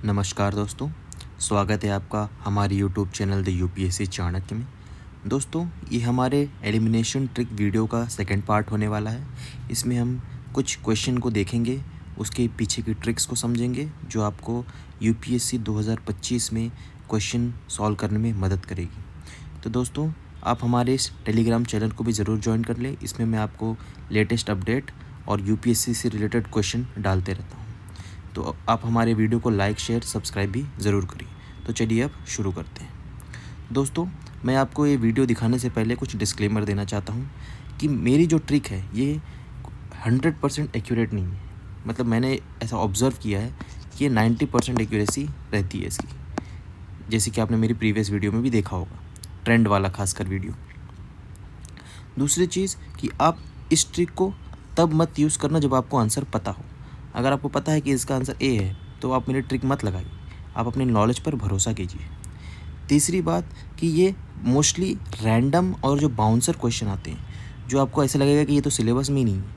नमस्कार दोस्तों, स्वागत है आपका हमारे YouTube channel the UPSC Chanakya में। दोस्तों, ये हमारे एलिमिनेशन ट्रिक वीडियो का सेकंड पार्ट होने वाला है। इसमें हम कुछ क्वेश्चन को देखेंगे, उसके पीछे की ट्रिक्स को समझेंगे जो आपको यूपीएससी 2025 में क्वेश्चन सॉल्व करने में मदद करेगी। तो दोस्तों, आप हमारे इस टेलीग्राम चैनल को भी ज़रूर ज्वाइन कर लें। इसमें मैं आपको लेटेस्ट अपडेट और यूपीएससी से रिलेटेड क्वेश्चन डालते रहता हूँ। तो आप हमारे वीडियो को लाइक शेयर सब्सक्राइब भी ज़रूर करिए। तो चलिए अब शुरू करते हैं। दोस्तों, मैं आपको ये वीडियो दिखाने से पहले कुछ डिस्क्लेमर देना चाहता हूँ कि मेरी जो ट्रिक है ये 100% एक्यूरेट नहीं है। मतलब मैंने ऐसा ऑब्ज़र्व किया है कि ये 90% एक्यूरेसी रहती है इसकी, जैसे कि आपने मेरी प्रीवियस वीडियो में भी देखा होगा, ट्रेंड वाला खासकर वीडियो। दूसरी चीज़ कि आप इस ट्रिक को तब मत यूज़ करना जब आपको आंसर पता हो। अगर आपको पता है कि इसका आंसर ए है तो आप मेरी ट्रिक मत लगाइए, आप अपने नॉलेज पर भरोसा कीजिए। तीसरी बात कि ये मोस्टली रैंडम और जो बाउंसर क्वेश्चन आते हैं, जो आपको ऐसा लगेगा कि ये तो सिलेबस में ही नहीं है,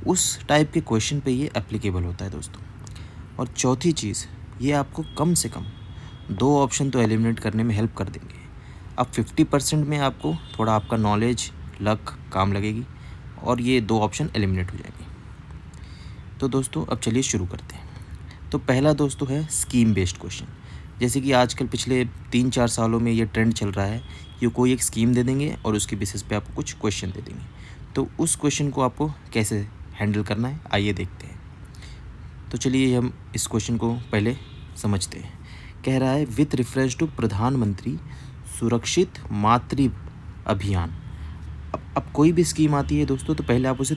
उस टाइप के क्वेश्चन पे ये एप्लीकेबल होता है दोस्तों। और चौथी चीज़, ये आपको कम से कम 2 ऑप्शन तो एलिमिनेट करने में हेल्प कर देंगे। अब 50% में आपको थोड़ा आपका नॉलेज लक काम लगेगी और ये 2 ऑप्शन एलिमिनेट हो जाएंगे। तो दोस्तों, अब चलिए शुरू करते हैं। तो पहला दोस्तों है स्कीम बेस्ड क्वेश्चन। जैसे कि आजकल पिछले 3-4 सालों में ये ट्रेंड चल रहा है कि कोई एक स्कीम दे देंगे और उसके बेसिस पे आपको कुछ क्वेश्चन दे देंगे। तो उस क्वेश्चन को आपको कैसे हैंडल करना है, आइए देखते हैं। तो चलिए हम इस क्वेश्चन को पहले समझते हैं। कह रहा है विथ रेफरेंस टू प्रधानमंत्री सुरक्षित मातृ अभियान। अब कोई भी स्कीम आती है दोस्तों, तो पहले आप उसे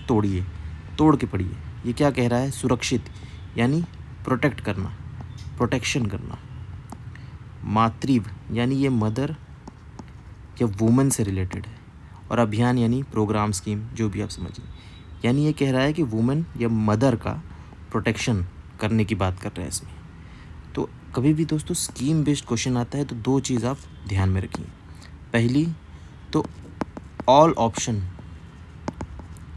तोड़ के पढ़िए। ये क्या कह रहा है? सुरक्षित यानी प्रोटेक्ट करना, प्रोटेक्शन करना। मातृ यानी ये मदर या वुमेन से रिलेटेड है, और अभियान यानी प्रोग्राम, स्कीम, जो भी आप समझिए। यानी ये कह रहा है कि वुमेन या मदर का प्रोटेक्शन करने की बात कर रहे हैं इसमें। तो कभी भी दोस्तों स्कीम बेस्ड क्वेश्चन आता है तो 2 चीज़ आप ध्यान में रखिए। पहली तो ऑल ऑप्शन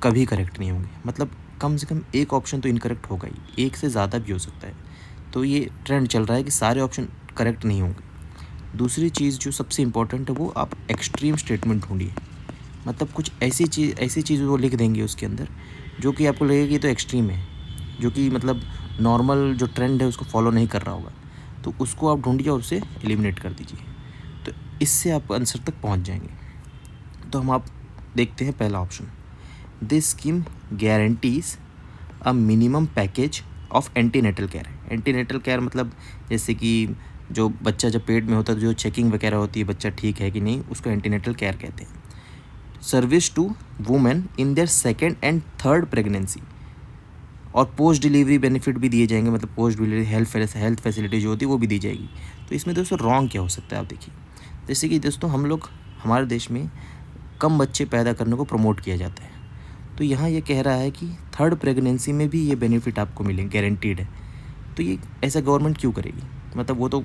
कभी करेक्ट नहीं होंगे, मतलब कम से कम एक ऑप्शन तो इनकरेक्ट होगा ही, एक से ज़्यादा भी हो सकता है। तो ये ट्रेंड चल रहा है कि सारे ऑप्शन करेक्ट नहीं होंगे। दूसरी चीज़ जो सबसे इम्पोर्टेंट है, वो आप एक्सट्रीम स्टेटमेंट ढूंढिए। मतलब कुछ ऐसी चीज़ वो लिख देंगे उसके अंदर जो कि आपको लगेगा कि ये तो एक्सट्रीम है, जो कि मतलब नॉर्मल जो ट्रेंड है उसको फॉलो नहीं कर रहा होगा। तो उसको आप ढूंढिए और उसे एलिमिनेट कर दीजिए। तो इससे आप आंसर तक पहुँच जाएंगे। तो हम आप देखते हैं पहला option. This scheme guarantees a minimum package of antenatal care. Antenatal care मतलब जैसे कि जो बच्चा जब पेट में होता है, जो चेकिंग वगैरह होती है बच्चा ठीक है कि नहीं, उसको एंटीनेटल केयर कहते हैं। Service to women in their second and third pregnancy, और पोस्ट डिलीवरी बेनिफिट भी दिए जाएंगे, मतलब पोस्ट डिलीवरी हेल्थ फैसिलिटी जो होती है वो भी दी जाएगी। तो इसमें दोस्तों रॉन्ग क्या हो सकता है आप देखिए। जैसे कि दोस्तों हम लोग हमारे देश में कम बच्चे पैदा करने को प्रमोट किया जाता है, तो यहाँ ये कह रहा है कि थर्ड प्रेगनेंसी में भी ये बेनिफिट आपको मिलेंगे, गारंटीड है। तो ये ऐसा गवर्नमेंट क्यों करेगी? मतलब वो तो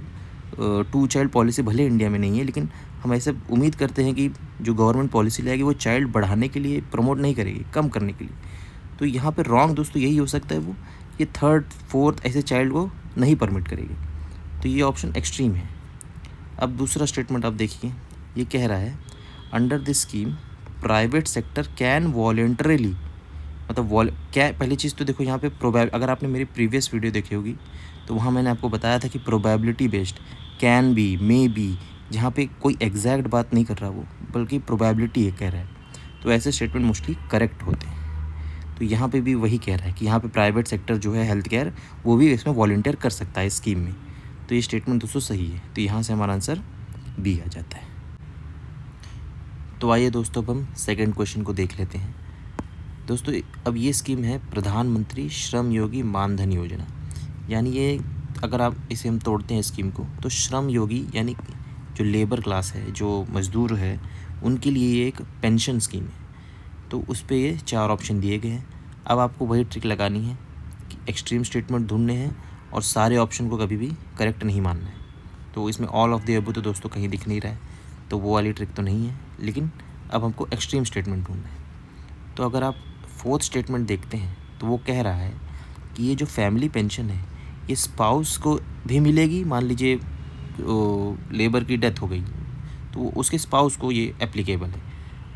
2 चाइल्ड पॉलिसी भले इंडिया में नहीं है, लेकिन हम ऐसे उम्मीद करते हैं कि जो गवर्नमेंट पॉलिसी लाएगी वो चाइल्ड बढ़ाने के लिए प्रमोट नहीं करेगी, कम करने के लिए। तो यहाँ पे रॉन्ग दोस्तों यही हो सकता है, वो ये थर्ड फोर्थ ऐसे चाइल्ड को नहीं परमिट करेगी। तो ये ऑप्शन एक्सट्रीम है। अब दूसरा स्टेटमेंट आप देखिए, ये कह रहा है under this scheme private sector can voluntarily, मतलब क्या, पहली चीज़ तो देखो यहाँ पे अगर आपने मेरी प्रीवियस वीडियो देखी होगी तो वहाँ मैंने आपको बताया था कि probability based, can be, may be, जहाँ पे कोई एग्जैक्ट बात नहीं कर रहा वो, बल्कि प्रोबेबिलिटी कह रहा है। तो ऐसे स्टेटमेंट मोस्टली करेक्ट होते हैं। तो यहाँ पे भी वही कह रहा है कि यहाँ पे प्राइवेट सेक्टर जो है हेल्थ केयर, वो भी इसमें वॉलंटियर कर सकता है स्कीम में। तो ये स्टेटमेंट दोस्तों सही है। तो यहाँ से हमारा आंसर बी आ जाता है। तो आइए दोस्तों अब हम सेकंड क्वेश्चन को देख लेते हैं। दोस्तों अब ये स्कीम है प्रधानमंत्री श्रम योगी मानधन योजना। यानी ये अगर आप इसे हम तोड़ते हैं स्कीम को, तो श्रम योगी यानी जो लेबर क्लास है, जो मज़दूर है, उनके लिए ये एक पेंशन स्कीम है। तो उस पर ये 4 ऑप्शन दिए गए हैं। अब आपको वही ट्रिक लगानी है कि एक्सट्रीम स्टेटमेंट ढूंढने हैं और सारे ऑप्शन को कभी भी करेक्ट नहीं मानना है। तो इसमें ऑल ऑफ द अबव तो दोस्तों कहीं दिख नहीं रहा है, तो वो वाली ट्रिक तो नहीं है, लेकिन अब हमको एक्सट्रीम स्टेटमेंट ढूंढना है। तो अगर आप फोर्थ स्टेटमेंट देखते हैं तो वो कह रहा है कि ये जो फैमिली पेंशन है ये स्पाउस को भी मिलेगी, मान लीजिए लेबर की डेथ हो गई तो उसके स्पाउस को ये एप्लीकेबल है,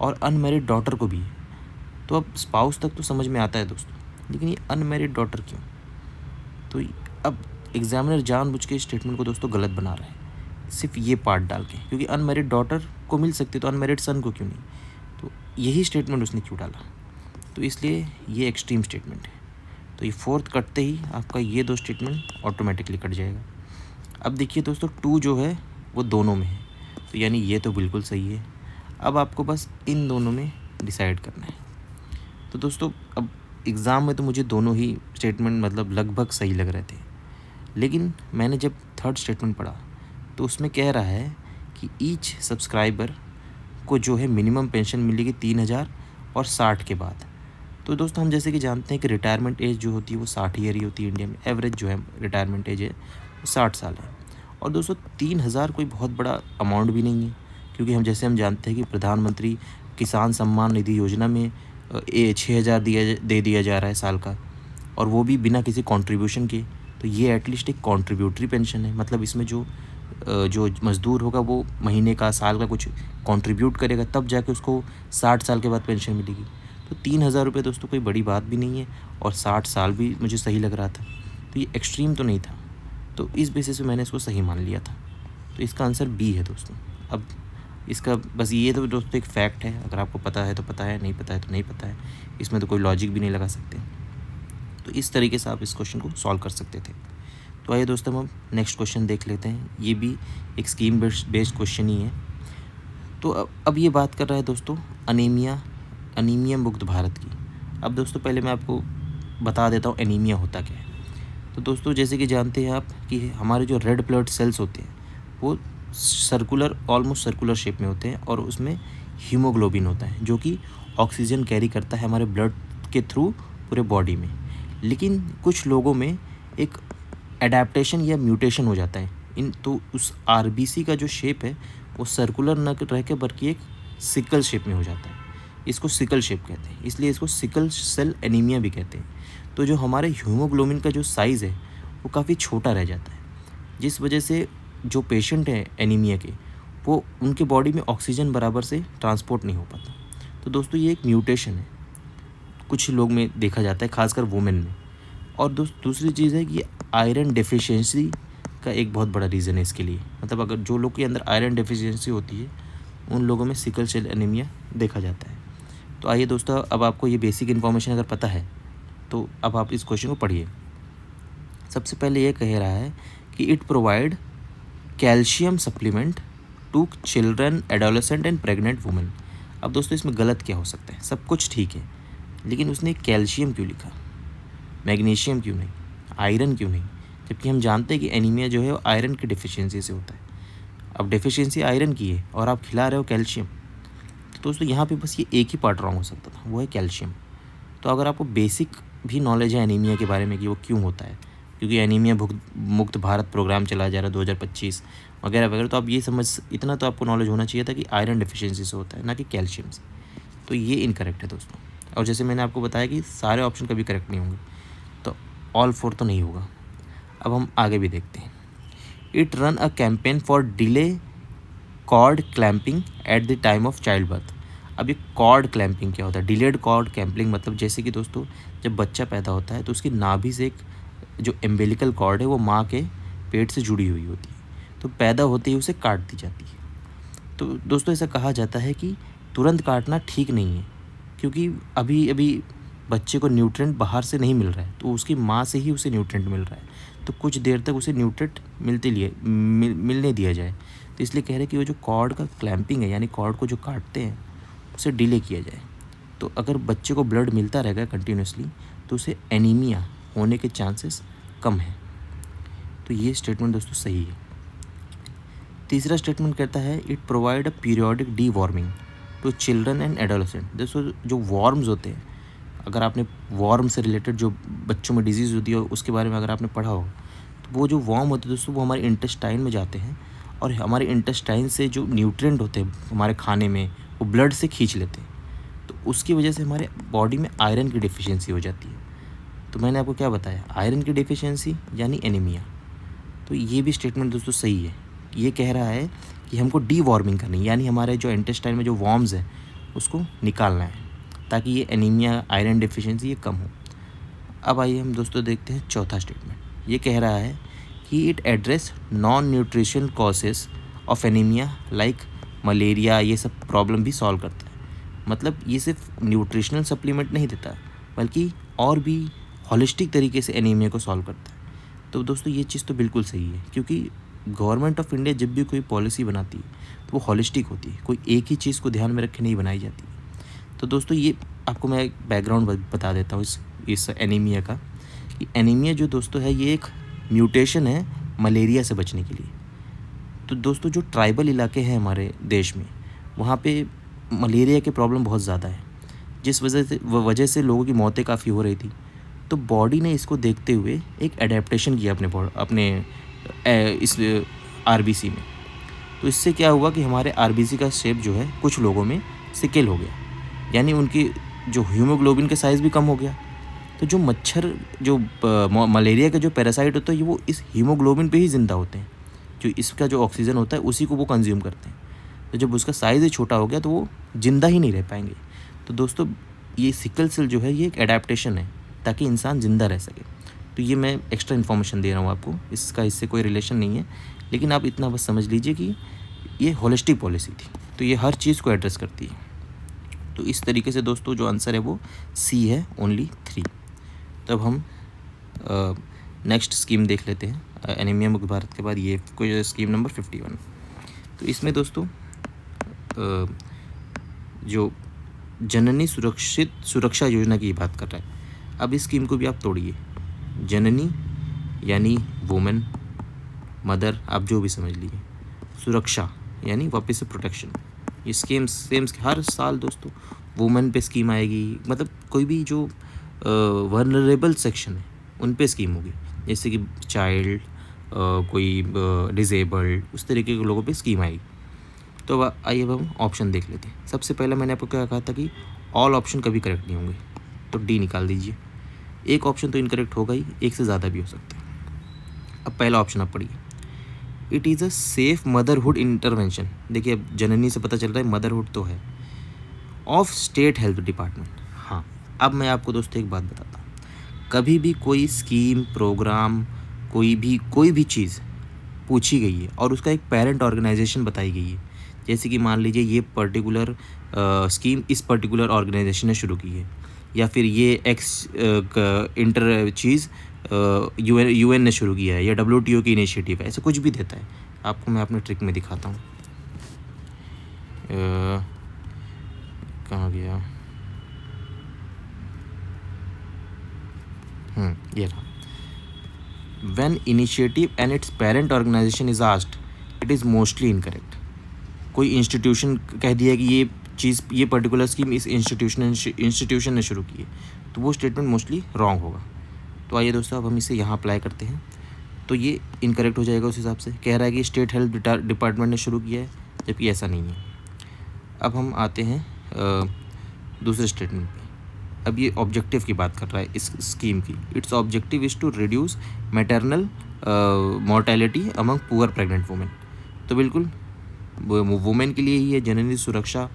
और अनमैरिड डॉटर को भी है। तो अब स्पाउस तक तो समझ में आता है दोस्तों, लेकिन ये अनमैरिड डॉटर क्यों? तो अब एग्जामिनर जानबूझ के स्टेटमेंट को दोस्तों गलत बना रहा है सिर्फ ये पार्ट डाल के, क्योंकि अनमैरिड डॉटर को मिल सकती तो अनमैरिड सन को क्यों नहीं? तो यही स्टेटमेंट उसने क्यों डाला? तो इसलिए ये एक्सट्रीम स्टेटमेंट है। तो ये फोर्थ कटते ही आपका ये दो स्टेटमेंट ऑटोमेटिकली कट जाएगा। अब देखिए दोस्तों, 2 जो है वो दोनों में है, तो यानी ये तो बिल्कुल सही है। अब आपको बस इन दोनों में डिसाइड करना है। तो दोस्तों अब एग्ज़ाम में तो मुझे दोनों ही स्टेटमेंट मतलब लगभग सही लग रहे थे, लेकिन मैंने जब थर्ड स्टेटमेंट पढ़ा तो उसमें कह रहा है कि ईच सब्सक्राइबर को जो है मिनिमम पेंशन मिलेगी 3,000 और 60 के बाद। तो दोस्तों हम जैसे कि जानते हैं कि रिटायरमेंट एज जो होती है वो 60 ईयर ही होती है इंडिया में, एवरेज जो है रिटायरमेंट एज है वो 60 साल है। और दोस्तों 3,000 कोई बहुत बड़ा अमाउंट भी नहीं है, क्योंकि हम जानते हैं कि प्रधानमंत्री किसान सम्मान निधि योजना में 6,000 दे दिया जा रहा है साल का, और वो भी बिना किसी कंट्रीब्यूशन के। तो ये एटलीस्ट एक कंट्रीब्यूटरी पेंशन है, मतलब इसमें जो मज़दूर होगा वो महीने का साल का कुछ कंट्रीब्यूट करेगा, तब जाके उसको 60 साल के बाद पेंशन मिलेगी। तो 3,000 रुपये दोस्तों कोई बड़ी बात भी नहीं है, और 60 साल भी मुझे सही लग रहा था, तो ये एक्सट्रीम तो नहीं था। तो इस बेसिस पे मैंने इसको सही मान लिया था। तो इसका आंसर बी है दोस्तों। अब इसका बस ये तो दोस्तों एक फैक्ट है, अगर आपको पता है तो पता है, नहीं पता है तो नहीं पता है, इसमें तो कोई लॉजिक भी नहीं लगा सकते। तो इस तरीके से आप इस क्वेश्चन को सॉल्व कर सकते थे। तो आइए दोस्तों हम नेक्स्ट क्वेश्चन देख लेते हैं। ये भी एक स्कीम बेस्ड क्वेश्चन ही है। तो अब ये बात कर रहा है दोस्तों अनीमिया मुक्त भारत की। अब दोस्तों पहले मैं आपको बता देता हूँ एनीमिया होता क्या है। तो दोस्तों जैसे कि जानते हैं आप कि हमारे जो रेड ब्लड सेल्स होते हैं वो ऑलमोस्ट सर्कुलर शेप में होते हैं, और उसमें हीमोग्लोबिन होता है जो कि ऑक्सीजन कैरी करता है हमारे ब्लड के थ्रू पूरे बॉडी में। लेकिन कुछ लोगों में एक एडेप्टेशन या म्यूटेशन हो जाता है तो उस आरबीसी का जो शेप है वो सर्कुलर न रह के बल्कि एक सिकल शेप में हो जाता है। इसको सिकल शेप कहते हैं, इसलिए इसको सिकल सेल एनीमिया भी कहते हैं। तो जो हमारे हीमोग्लोबिन का जो साइज़ है वो काफ़ी छोटा रह जाता है, जिस वजह से जो पेशेंट हैं एनीमिया के वो उनके बॉडी में ऑक्सीजन बराबर से ट्रांसपोर्ट नहीं हो पाता। तो दोस्तों ये एक म्यूटेशन है, कुछ लोग में देखा जाता है, खासकर वुमेन में। और दूसरी चीज़ है कि आयरन डेफिशिएंसी का एक बहुत बड़ा रीज़न है इसके लिए, मतलब अगर जो लोग के अंदर आयरन डेफिशिएंसी होती है उन लोगों में सिकल सेल एनीमिया देखा जाता है। तो आइए दोस्तों, अब आपको ये बेसिक इन्फॉर्मेशन अगर पता है तो अब आप इस क्वेश्चन को पढ़िए। सबसे पहले ये कह रहा है कि it provide calcium supplement to children, adolescent and pregnant women. अब दोस्तों इसमें गलत क्या हो सकता है? सब कुछ ठीक है, लेकिन उसने कैल्शियम क्यों लिखा, मैग्नीशियम क्यों नहीं, आयरन क्यों नहीं? जबकि हम जानते हैं कि एनीमिया जो है वो आयरन की डिफिशियंसी से होता है। अब डिफिशियंसी आयरन की है और आप खिला रहे हो कैल्शियम, तो दोस्तों यहाँ पे बस ये एक ही पार्ट रॉन्ग हो सकता था, वो है कैल्शियम। तो अगर आपको बेसिक भी नॉलेज है एनीमिया के बारे में कि वो क्यों होता है, क्योंकि एनीमिया मुक्त भारत प्रोग्राम चला जा रहा है 2025 वगैरह वगैरह, तो आप ये इतना तो आपको नॉलेज होना चाहिए था कि आयरन डिफिशियंसी से होता है, ना कि कैल्शियम से। तो ये इनकरेक्ट है दोस्तों। और जैसे मैंने आपको बताया कि सारे ऑप्शन कभी करेक्ट नहीं होंगे, तो ऑल 4 तो नहीं होगा। अब हम आगे भी देखते हैं। It ran a campaign for delay cord clamping at the time of child birth. अब ये कॉर्ड क्लैंपिंग क्या होता है? डिलेड कॉर्ड क्लैंपिंग मतलब जैसे कि दोस्तों जब बच्चा पैदा होता है तो उसकी नाभि से एक जो एम्बिलिकल कॉर्ड है वो माँ के पेट से जुड़ी हुई होती है, तो पैदा होते ही उसे काट दी जाती है। तो दोस्तों ऐसा कहा जाता है कि तुरंत काटना ठीक नहीं है, क्योंकि अभी अभी बच्चे को न्यूट्रेंट बाहर से नहीं मिल रहा है, तो उसकी माँ से ही उसे न्यूट्रेंट मिल रहा है, तो कुछ देर तक उसे न्यूट्रेंट मिलने दिया जाए। तो इसलिए कह रहे हैं कि वो जो कॉर्ड का क्लैंपिंग है, यानी कॉर्ड को जो काटते हैं उसे डिले किया जाए। तो अगर बच्चे को ब्लड मिलता रहेगा कंटिन्यूसली तो उसे एनीमिया होने के चांसेस कम हैं। तो ये स्टेटमेंट दोस्तों सही है। तीसरा स्टेटमेंट कहता है it provide a periodic deworming to children and adolescent. दोस्तों जो वॉर्म्स होते हैं, अगर आपने वॉर्म से रिलेटेड जो बच्चों में डिजीज़ होती है उसके बारे में अगर आपने पढ़ा हो, तो वो जो वॉर्म होते हैं दोस्तों वो हमारे इंटेस्टाइन में जाते हैं, और हमारे इंटेस्टाइन से जो न्यूट्रिएंट होते हैं हमारे खाने में वो ब्लड से खींच लेते हैं, तो उसकी वजह से हमारे बॉडी में आयरन की डिफिशियंसी हो जाती है। तो मैंने आपको क्या बताया, आयरन की डिफिशियंसी यानी एनीमिया। तो ये भी स्टेटमेंट दोस्तों सही है। ये कह रहा है कि हमको डीवॉर्मिंग करनी है, यानी हमारे जो इंटेस्टाइन में जो वॉर्म्स है उसको निकालना है ताकि ये एनीमिया, आयरन डिफिशियंसी ये कम हो। अब आइए हम दोस्तों देखते हैं चौथा स्टेटमेंट। ये कह रहा है कि it address non nutrition causes of anaemia like malaria, ये सब प्रॉब्लम भी सॉल्व करता है। मतलब ये सिर्फ न्यूट्रिशनल सप्लीमेंट नहीं देता बल्कि और भी हॉलिस्टिक तरीके से एनीमिया को सॉल्व करता है। तो दोस्तों ये चीज़ तो बिल्कुल सही है, क्योंकि गवर्नमेंट ऑफ इंडिया जब भी कोई पॉलिसी बनाती है तो वो हॉलिस्टिक होती है, कोई एक ही चीज़ को ध्यान में रखे नहीं बनाई जाती। तो दोस्तों ये आपको मैं एक बैकग्राउंड बता देता हूँ इस एनीमिया का, कि एनीमिया जो दोस्तों है ये एक म्यूटेशन है मलेरिया से बचने के लिए। तो दोस्तों जो ट्राइबल इलाके हैं हमारे देश में, वहाँ पे मलेरिया के प्रॉब्लम बहुत ज़्यादा है, जिस वजह से लोगों की मौतें काफ़ी हो रही थी। तो बॉडी ने इसको देखते हुए एक एडेप्टेशन किया अपने इस आरबीसी में। तो इससे क्या हुआ कि हमारे आरबीसी का शेप जो है कुछ लोगों में सिकेल हो गया, यानी उनकी जो हीमोग्लोबिन का साइज़ भी कम हो गया। तो जो मच्छर जो मलेरिया का जो पैरासाइट होता है वो इस हीमोग्लोबिन पे ही ज़िंदा होते हैं, जो इसका जो ऑक्सीजन होता है उसी को वो कंज्यूम करते हैं। तो जब उसका साइज़ ही छोटा हो गया तो वो ज़िंदा ही नहीं रह पाएंगे। तो दोस्तों ये सिकल सेल जो है ये एक एडेप्टेशन है ताकि इंसान ज़िंदा रह सके। तो ये मैं एक्स्ट्रा इन्फॉर्मेशन दे रहा हूँ आपको, इससे कोई रिलेशन नहीं है, लेकिन आप इतना बस समझ लीजिए कि ये होलिस्टिक पॉलिसी थी, तो ये हर चीज़ को एड्रेस करती है। तो इस तरीके से दोस्तों जो आंसर है वो सी है, ओनली 3। तब हम नेक्स्ट स्कीम देख लेते हैं एनीमिया मुक्त भारत के बाद। ये कोई स्कीम नंबर 51। तो इसमें दोस्तों जो जननी सुरक्षा योजना की बात कर रहा है। अब इस स्कीम को भी आप तोड़िए, जननी यानी वुमेन, मदर, आप जो भी समझ लीजिए, सुरक्षा यानी वापस से प्रोटेक्शन। ये सेम हर साल दोस्तों वुमेन पे स्कीम आएगी, मतलब कोई भी जो वनरेबल सेक्शन है उन पे स्कीम होगी, जैसे कि चाइल्ड, कोई डिसेबल्ड, उस तरीके के लोगों पे स्कीम आएगी। तो आइए अब हम ऑप्शन देख लेते हैं। सबसे पहले मैंने आपको क्या कहा था कि ऑल ऑप्शन कभी करेक्ट नहीं होंगे, तो डी निकाल दीजिए। एक ऑप्शन तो इनकरेक्ट होगा ही, एक से ज़्यादा भी हो सकता है। अब पहला ऑप्शन आप पढ़िए, it is a safe motherhood intervention. देखिए अब जननी से पता चल रहा है मदरहुड तो है, ऑफ स्टेट हेल्थ डिपार्टमेंट। हाँ, अब मैं आपको दोस्तों एक बात बताता हूँ, कभी भी कोई स्कीम, प्रोग्राम, कोई भी चीज़ पूछी गई है और उसका एक पेरेंट ऑर्गेनाइजेशन बताई गई है, जैसे कि मान लीजिए ये पर्टिकुलर स्कीम इस पर्टिकुलर ऑर्गेनाइजेशन ने शुरू की है, या फिर ये एक्स इंटर चीज़ यूएन ने शुरू किया है, या WTO की इनिशिएटिव है, ऐसे कुछ भी देता है। आपको मैं अपने ट्रिक में दिखाता हूँ। कहाँ गया, ये रहा। When initiative and its parent organization is asked, it is mostly incorrect. कोई इंस्टीट्यूशन कह दिया कि ये चीज़, ये पर्टिकुलर स्कीम इस इंस्टीट्यूशन ने शुरू की है, तो वो स्टेटमेंट मोस्टली रॉन्ग होगा। तो आइए दोस्तों अब हम इसे यहाँ अप्लाई करते हैं, तो ये इनकरेक्ट हो जाएगा। उस हिसाब से कह रहा है कि स्टेट हेल्थ डिपार्टमेंट ने शुरू किया है, जबकि ऐसा नहीं है। अब हम आते हैं दूसरे स्टेटमेंट पे। अब ये ऑब्जेक्टिव की बात कर रहा है इस स्कीम की। Its objective is to reduce maternal mortality among poor pregnant women. तो बिल्कुल वुमेन के लिए ही है जननी सुरक्षा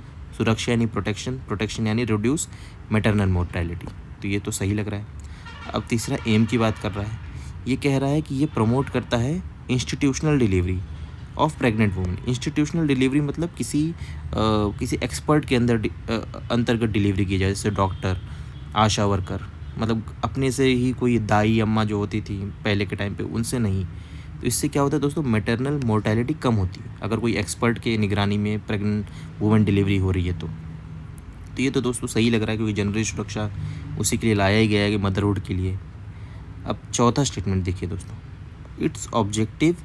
यानी प्रोटेक्शन यानी रिड्यूस मैटरनल मॉर्टेलिटी। तो ये तो सही लग रहा है। अब तीसरा एम की बात कर रहा है। ये कह रहा है कि ये प्रमोट करता है institutional delivery of pregnant women. Institutional delivery मतलब किसी एक्सपर्ट के अंतर्गत डिलीवरी की जाए, जैसे डॉक्टर, आशा वर्कर, मतलब अपने से ही कोई दाई अम्मा जो होती थी पहले के टाइम पे, उनसे नहीं। तो इससे क्या होता है दोस्तों, मैटरनल मोर्टेलिटी कम होती है अगर कोई एक्सपर्ट के निगरानी में प्रेग्नेंट वुमेन डिलीवरी हो रही है तो ये तो दोस्तों सही लग रहा है, क्योंकि जनरल सुरक्षा उसी के लिए लाया ही गया है कि मदरहुड के लिए। अब चौथा स्टेटमेंट देखिए दोस्तों, its objective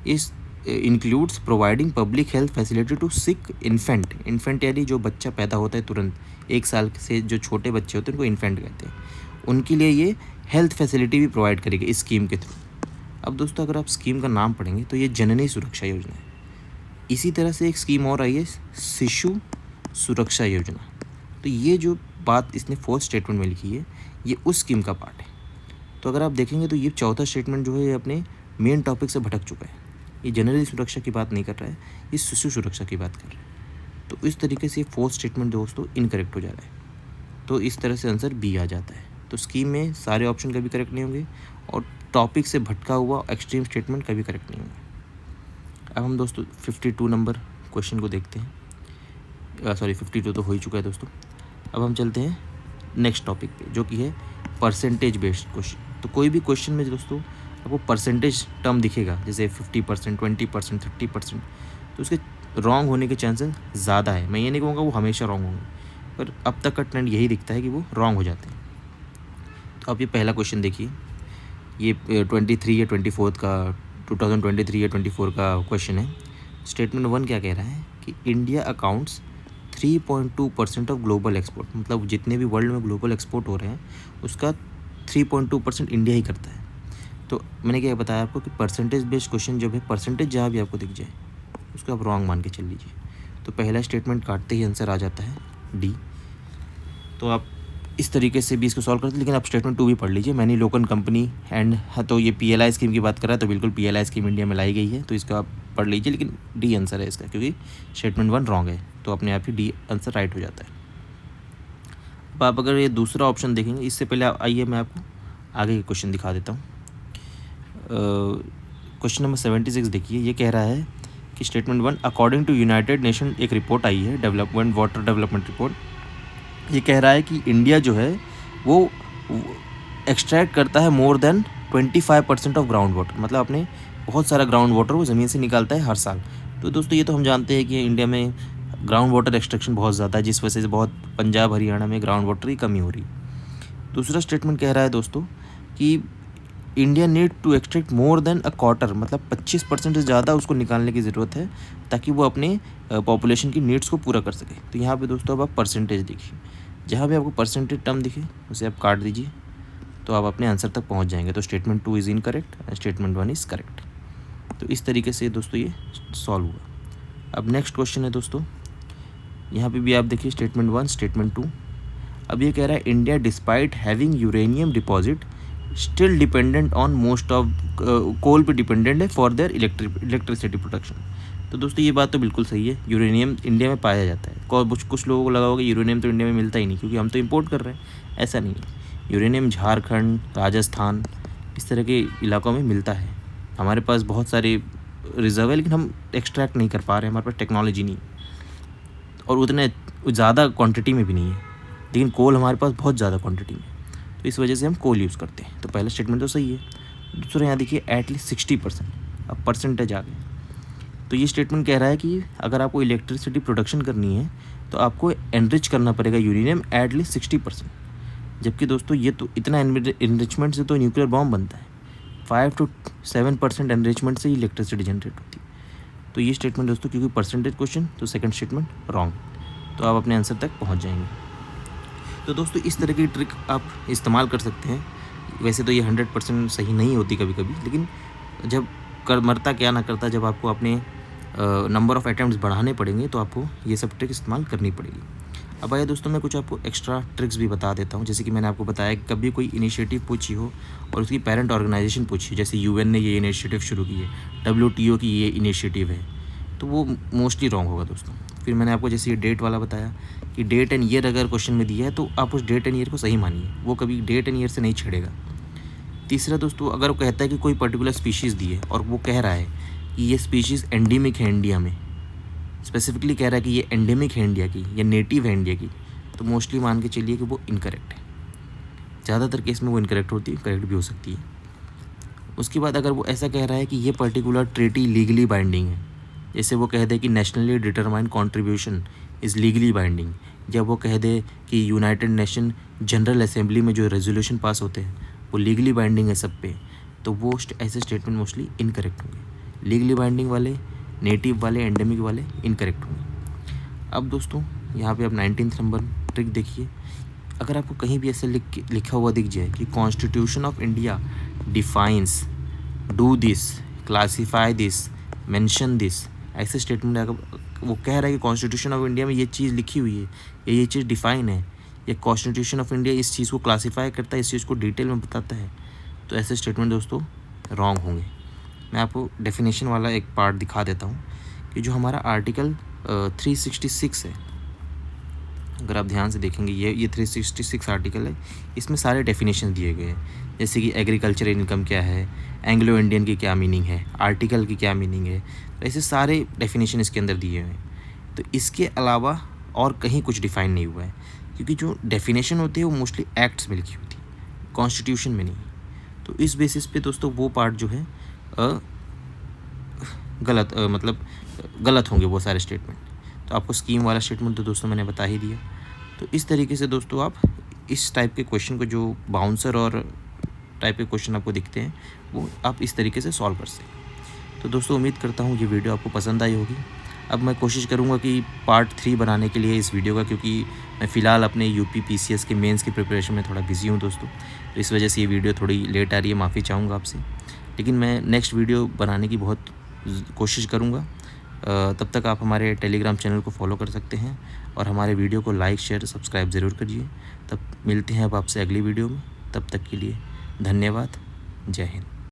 is includes providing public health facility to sick infant यानी जो बच्चा पैदा होता है तुरंत 1 साल से जो छोटे बच्चे होते हैं उनको इन्फेंट कहते हैं, उनके लिए ये हेल्थ फैसिलिटी भी प्रोवाइड करेगी इस स्कीम के थ्रू। अब दोस्तों अगर आप स्कीम का नाम पढ़ेंगे तो ये जननी सुरक्षा योजना है। इसी तरह से एक स्कीम और आई है शिशु सुरक्षा योजना। तो ये जो बात इसने 4th स्टेटमेंट में लिखी है, ये उस स्कीम का पार्ट है। तो अगर आप देखेंगे तो ये चौथा स्टेटमेंट जो है ये अपने मेन टॉपिक से भटक चुका है। ये जनरली सुरक्षा की बात नहीं कर रहा है, ये शिशु सुरक्षा की बात कर रहा है। तो इस तरीके से फोर्थ स्टेटमेंट दोस्तों इनकरेक्ट हो जा रहा है। तो इस तरह से आंसर बी आ जाता है। तो स्कीम में सारे ऑप्शन कभी करेक्ट नहीं होंगे और टॉपिक से भटका हुआ एक्सट्रीम स्टेटमेंट कभी करेक्ट नहीं होंगे। अब हम दोस्तों 52 नंबर क्वेश्चन को देखते हैं। 52 तो हो ही चुका है दोस्तों। अब हम चलते हैं नेक्स्ट टॉपिक पे, जो कि है परसेंटेज बेस्ड क्वेश्चन। तो कोई भी क्वेश्चन में दोस्तों आपको परसेंटेज टर्म दिखेगा, जैसे 50%, 20%, 30%, तो उसके रॉन्ग होने के चांसेस ज़्यादा है। मैं ये नहीं कहूँगा वो हमेशा रॉन्ग होंगे, पर अब तक का ट्रेंड यही दिखता है कि वो रॉन्ग हो जाते हैं। तो आप ये पहला क्वेश्चन देखिए, ये 23 या 24 का 2023 या 24 का क्वेश्चन है। स्टेटमेंट 1 क्या कह रहा है कि India accounts 3.2% of global export, मतलब जितने भी वर्ल्ड में ग्लोबल एक्सपोर्ट हो रहे हैं उसका 3.2% इंडिया ही करता है। तो मैंने क्या बताया आपको कि परसेंटेज बेस्ड क्वेश्चन जब है, परसेंटेज जहाँ भी आपको दिख जाए उसको आप रॉन्ग मान के चल लीजिए। तो पहला स्टेटमेंट काटते ही आंसर आ जाता है डी। तो आप इस तरीके से भी इसको सॉल्व करते हैं। लेकिन आप स्टेटमेंट 2 भी पढ़ लीजिए, मैनी लोकल कंपनी एंड, तो ये PLI स्कीम की बात कर रहा है, तो बिल्कुल PLI स्कीम इंडिया में लाई गई है, तो इसका आप पढ़ लीजिए। लेकिन डी आंसर है इसका, क्योंकि स्टेटमेंट 1 रॉन्ग है, तो अपने आप ही डी आंसर राइट हो जाता है। अब आप अगर ये दूसरा ऑप्शन देखेंगे, इससे पहले आइए मैं आपको आगे के क्वेश्चन दिखा देता हूँ। क्वेश्चन नंबर 76 देखिए, ये कह रहा है कि statement 1 according to United Nation, एक रिपोर्ट आई है डेवलपमेंट वाटर डेवलपमेंट रिपोर्ट, ये कह रहा है कि इंडिया जो है वो एक्सट्रैक्ट करता है more than 25% of ground water, मतलब अपने बहुत सारा ग्राउंड वाटर वो ज़मीन से निकालता है हर साल। तो दोस्तों ये तो हम जानते हैं कि इंडिया में ग्राउंड वाटर एक्सट्रैक्शन बहुत ज़्यादा है, जिस वजह से बहुत पंजाब हरियाणा में ग्राउंड वाटर की कमी हो रही है। दूसरा स्टेटमेंट कह रहा है दोस्तों कि India need to extract more than a quarter, मतलब 25% से ज़्यादा उसको निकालने की ज़रूरत है ताकि वो अपने पॉपुलेशन की नीड्स को पूरा कर सके। तो यहाँ पे दोस्तों अब आप परसेंटेज देखिए, जहाँ भी आपको परसेंटेज टर्म दिखे उसे आप काट दीजिए, तो आप अपने आंसर तक पहुँच जाएंगे। तो statement 2 is incorrect and statement 1 is correct. तो इस तरीके से दोस्तों ये सॉल्व हुआ। अब नेक्स्ट क्वेश्चन है दोस्तों, यहाँ पे भी आप देखिए स्टेटमेंट 1, स्टेटमेंट 2। अब ये कह रहा है India despite having uranium deposit still dependent on most of, coal पे डिपेंडेंट है फॉर देयर इलेक्ट्रिसिटी प्रोडक्शन। तो दोस्तों ये बात तो बिल्कुल सही है, यूरेनियम इंडिया में पाया जाता है। कुछ लोगों को लगा होगा यूरेनियम तो इंडिया में मिलता ही नहीं क्योंकि हम तो इंपोर्ट कर रहे हैं, ऐसा नहीं है। यूरेनियम झारखंड, राजस्थान, इस तरह के इलाकों में मिलता है। हमारे पास बहुत सारे रिजर्व है, लेकिन हम एक्सट्रैक्ट नहीं कर पा रहे हैं, हमारे पास टेक्नोलॉजी नहीं और उतने ज़्यादा क्वांटिटी में भी नहीं है। लेकिन कोल हमारे पास बहुत ज़्यादा क्वांटिटी में, तो इस वजह से हम कोल यूज़ करते हैं। तो पहला स्टेटमेंट तो सही है। दूसरा यहाँ देखिए एटलीस्ट 60%, अब परसेंटेज आ गए। तो ये स्टेटमेंट कह रहा है कि अगर आपको इलेक्ट्रिसिटी प्रोडक्शन करनी है तो आपको एनरिच करना पड़ेगा यूरेनियम एटलीस्ट 60%। जबकि दोस्तों ये तो इतना एनरिचमेंट से तो न्यूक्लियर बॉम्ब बनता है, 5 to 7% एनरिचमेंट से ही इलेक्ट्रिसिटी जनरेट होती है। तो ये स्टेटमेंट दोस्तों, क्योंकि परसेंटेज क्वेश्चन, तो सेकंड स्टेटमेंट रॉन्ग, तो आप अपने आंसर तक पहुंच जाएंगे। तो दोस्तों इस तरह की ट्रिक आप इस्तेमाल कर सकते हैं। वैसे तो ये 100% सही नहीं होती कभी कभी, लेकिन जब मरता क्या ना करता, जब आपको अपने नंबर ऑफ़ अटैम्प्ट्स बढ़ाने पड़ेंगे तो आपको ये सब ट्रिक इस्तेमाल करनी पड़ेगी। अब आइए दोस्तों मैं कुछ आपको एक्स्ट्रा ट्रिक्स भी बता देता हूँ। जैसे कि मैंने आपको बताया कि कभी कोई इनिशिएटिव पूछी हो और उसकी पेरेंट ऑर्गेनाइजेशन पूछी, जैसे UN ने ये इनिशिएटिव शुरू की है, WTO की ये इनिशिएटिव है, तो वो मोस्टली रॉन्ग होगा दोस्तों। फिर मैंने आपको जैसे ये डेट वाला बताया कि डेट एंड ईयर अगर क्वेश्चन में दिया है तो आप उस डेट एंड ईयर को सही मानिए, वो कभी डेट एंड ईयर से नहीं छेड़ेगा। तीसरा दोस्तों, अगर वो कहता है कि कोई पर्टिकुलर स्पीशीज़ दी है और वो कह रहा है कि ये स्पीशीज़ एंडेमिक है इंडिया में, स्पेसिफिकली कह रहा है कि ये एंडेमिक है इंडिया की या नेटिव है इंडिया की, तो मोस्टली मान के चलिए कि वो इनकरेक्ट है। ज़्यादातर केस में वो इनकरेक्ट होती है, करेक्ट भी हो सकती है। उसके बाद अगर वो ऐसा कह रहा है कि ये पर्टिकुलर ट्रीटी लीगली बाइंडिंग है, जैसे वो कह दे कि nationally determined contribution is legally binding, या वो कह दे कि यूनाइटेड नेशन जनरल असेंबली में जो रेजोल्यूशन पास होते हैं वो लीगली बाइंडिंग है सब पे, तो वो ऐसे स्टेटमेंट मोस्टली इनकरेक्ट होंगे। लीगली बाइंडिंग वाले, नेटिव वाले, एंडेमिक वाले इनकरेक्ट होंगे। अब दोस्तों यहाँ पे आप 19 नंबर ट्रिक देखिए। अगर आपको कहीं भी ऐसे लिखा हुआ दिख जाए कि constitution of India defines, do this, classify this, mention this, ऐसे स्टेटमेंट अगर वो कह रहा है कि कॉन्स्टिट्यूशन ऑफ इंडिया में ये चीज़ लिखी हुई है या ये चीज़ डिफाइन है, या कॉन्स्टिट्यूशन ऑफ इंडिया इस चीज़ को क्लासीफाई करता है, इस चीज़ को डिटेल में बताता है, तो ऐसे स्टेटमेंट दोस्तों रॉन्ग होंगे। मैं आपको डेफिनेशन वाला एक पार्ट दिखा देता हूँ कि जो हमारा आर्टिकल 366 है, अगर आप ध्यान से देखेंगे ये 366 आर्टिकल है, इसमें सारे डेफिनेशन दिए गए हैं। जैसे कि एग्रीकल्चर इनकम क्या है, एंग्लो इंडियन की क्या मीनिंग है, आर्टिकल की क्या मीनिंग है, तो ऐसे सारे डेफिनेशन इसके अंदर दिए हुए हैं। तो इसके अलावा और कहीं कुछ डिफ़ाइन नहीं हुआ है, क्योंकि जो डेफिनेशन होती है वो मोस्टली एक्ट्स में लिखी होती है, कॉन्स्टिट्यूशन में नहीं। तो इस बेसिस पे दोस्तों वो पार्ट जो है गलत होंगे वो सारे स्टेटमेंट। तो आपको स्कीम वाला स्टेटमेंट तो दोस्तों मैंने बता ही दिया। तो इस तरीके से दोस्तों आप इस टाइप के क्वेश्चन को, जो बाउंसर और टाइप के क्वेश्चन आपको दिखते हैं, वो आप इस तरीके से सॉल्व कर सकते। तो दोस्तों उम्मीद करता हूँ ये वीडियो आपको पसंद आई होगी। अब मैं कोशिश करूँगा कि पार्ट 3 बनाने के लिए इस वीडियो का, क्योंकि मैं फ़िलहाल अपने यूपी PCS के मेंस की प्रिपरेशन में थोड़ा बिजी हूँ दोस्तों, तो इस वजह से ये वीडियो थोड़ी लेट आ रही है, माफ़ी चाहूँगा आपसे। लेकिन मैं नेक्स्ट वीडियो बनाने की बहुत कोशिश करूँगा। तब तक आप हमारे टेलीग्राम चैनल को फॉलो कर सकते हैं और हमारे वीडियो को लाइक शेयर सब्सक्राइब ज़रूर करिए। तब मिलते हैं अब आपसे अगली वीडियो में। तब तक के लिए धन्यवाद। जय हिंद।